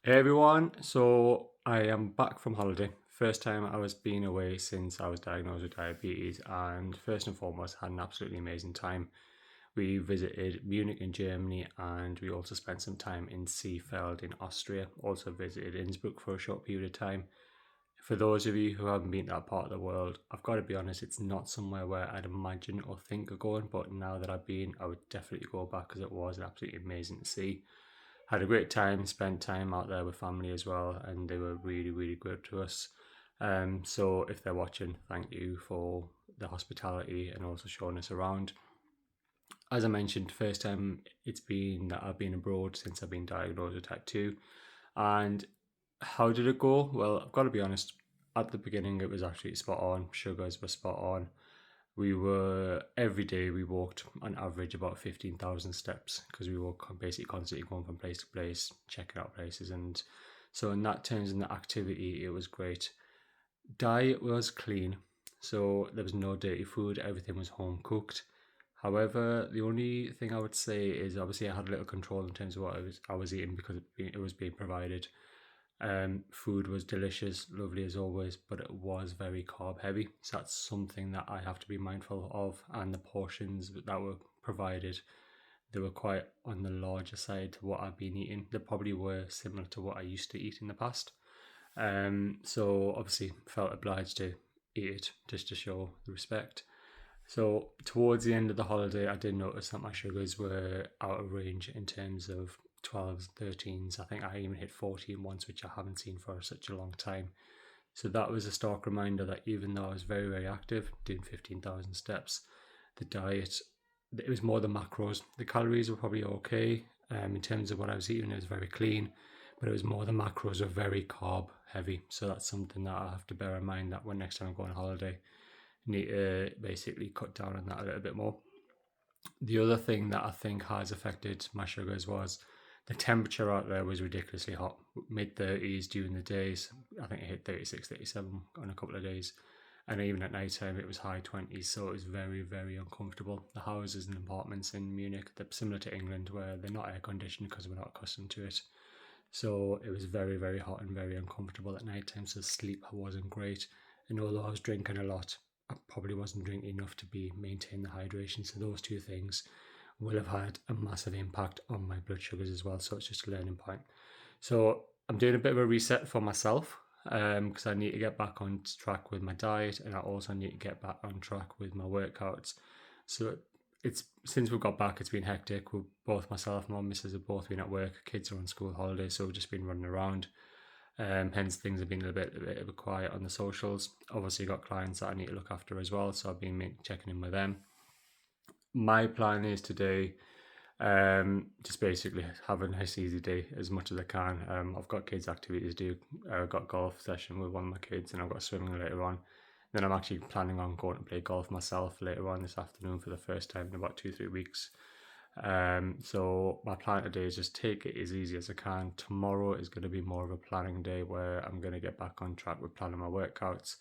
Hey everyone, so I am back from holiday. First time I was been away since I was diagnosed with diabetes, and first and foremost, had an absolutely amazing time. We visited Munich in Germany, and we also spent some time in Seefeld in Austria. Also visited Innsbruck for a short period of time. For those of you who haven't been to that part of the world, I've got to be honest, it's not somewhere where I'd imagine or think of going, but now that I've been, I would definitely go back because it was absolutely amazing to see. Had a great time, spent time out there with family as well, and they were really, really good to us. So if they're watching, thank you for the hospitality and also showing us around. As I mentioned, first time it's been that I've been abroad since I've been diagnosed with type 2. And how did it go? Well, I've got to be honest, at the beginning it was actually spot on. Sugars were spot on. Every day we walked on average about 15,000 steps because we were basically constantly going from place to place, checking out places. And so, in that terms, in the activity, it was great. Diet was clean, so there was no dirty food, everything was home cooked. However, the only thing I would say is obviously I had a little control in terms of what I was eating because it was being provided. Food was delicious, lovely as always, but it was very carb heavy. So that's something that I have to be mindful of. And the portions that were provided, they were quite on the larger side to what I've been eating. They probably were similar to what I used to eat in the past. So obviously felt obliged to eat it just to show the respect. So towards the end of the holiday, I did notice that my sugars were out of range in terms of 12s, 13s. I think I even hit 14 once, which I haven't seen for such a long time. So that was a stark reminder that even though I was very, very active, doing 15,000 steps, the diet, it was more the macros. The calories were probably okay in terms of what I was eating. It was very clean, but it was more the macros were very carb heavy. So that's something that I have to bear in mind that when next time I go on holiday, need to basically cut down on that a little bit more. The other thing that I think has affected my sugars was the temperature out there was ridiculously hot, mid 30s during the days. I think it hit 36, 37 on a couple of days. And even at night time, it was high 20s. So it was very, very uncomfortable. The houses and apartments in Munich, they're similar to England, where they're not air conditioned because we're not accustomed to it. So it was very, very hot and very uncomfortable at night time. So sleep wasn't great. And although I was drinking a lot, I probably wasn't drinking enough to be maintain the hydration. So those two things will have had a massive impact on my blood sugars as well. So it's just a learning point. So I'm doing a bit of a reset for myself because I need to get back on track with my diet, and I also need to get back on track with my workouts. So it's since we got back, it's been hectic. We both myself and my missus have both been at work. Kids are on school holidays, so we've just been running around. Hence, things have been a bit of a quiet on the socials. Obviously, got clients that I need to look after as well, so I've been checking in with them. My plan is today just basically have a nice easy day as much as I can. I've got kids activities to do. I've got golf session with one of my kids, and I've got swimming later on. Then I'm actually planning on going to play golf myself later on this afternoon for the first time in about 2-3 weeks. So my plan today is just take it as easy as I can. Tomorrow is going to be more of a planning day where I'm going to get back on track with planning my workouts,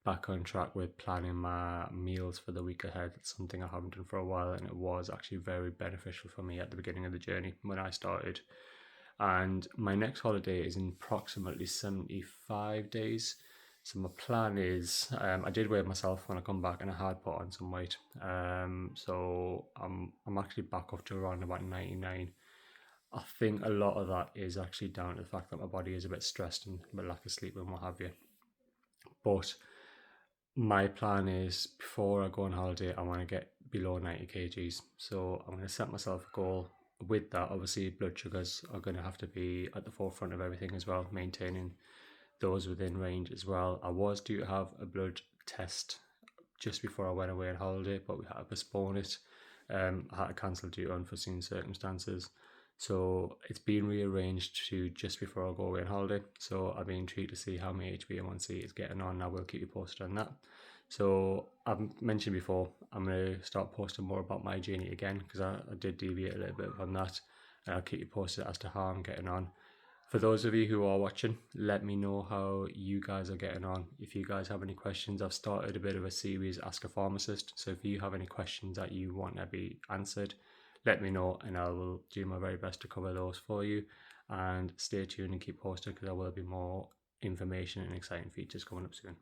back on track with planning my meals for the week ahead. It's something I haven't done for a while, and it was actually very beneficial for me at the beginning of the journey when I started. And my next holiday is in approximately 75 days. So my plan is, I did weigh myself when I come back, and I had put on some weight. So I'm actually back up to around about 99. I think a lot of that is actually down to the fact that my body is a bit stressed and a bit lack of sleep and what have you. But my plan is before I go on holiday, I want to get below 90 kgs. So I'm going to set myself a goal. With that, obviously, blood sugars are going to have to be at the forefront of everything as well, maintaining those within range as well. I was due to have a blood test just before I went away on holiday, but we had to postpone it. I had to cancel due to unforeseen circumstances. So it's been rearranged to just before I go away on holiday. So I've been intrigued to see how my HbA1c is getting on. I will keep you posted on that. So I've mentioned before, I'm going to start posting more about my journey again because I did deviate a little bit from that. And I'll keep you posted as to how I'm getting on. For those of you who are watching, let me know how you guys are getting on. If you guys have any questions, I've started a bit of a series, Ask a Pharmacist. So if you have any questions that you want to be answered, let me know and I will do my very best to cover those for you. and stay tuned and keep posted because there will be more information and exciting features coming up soon.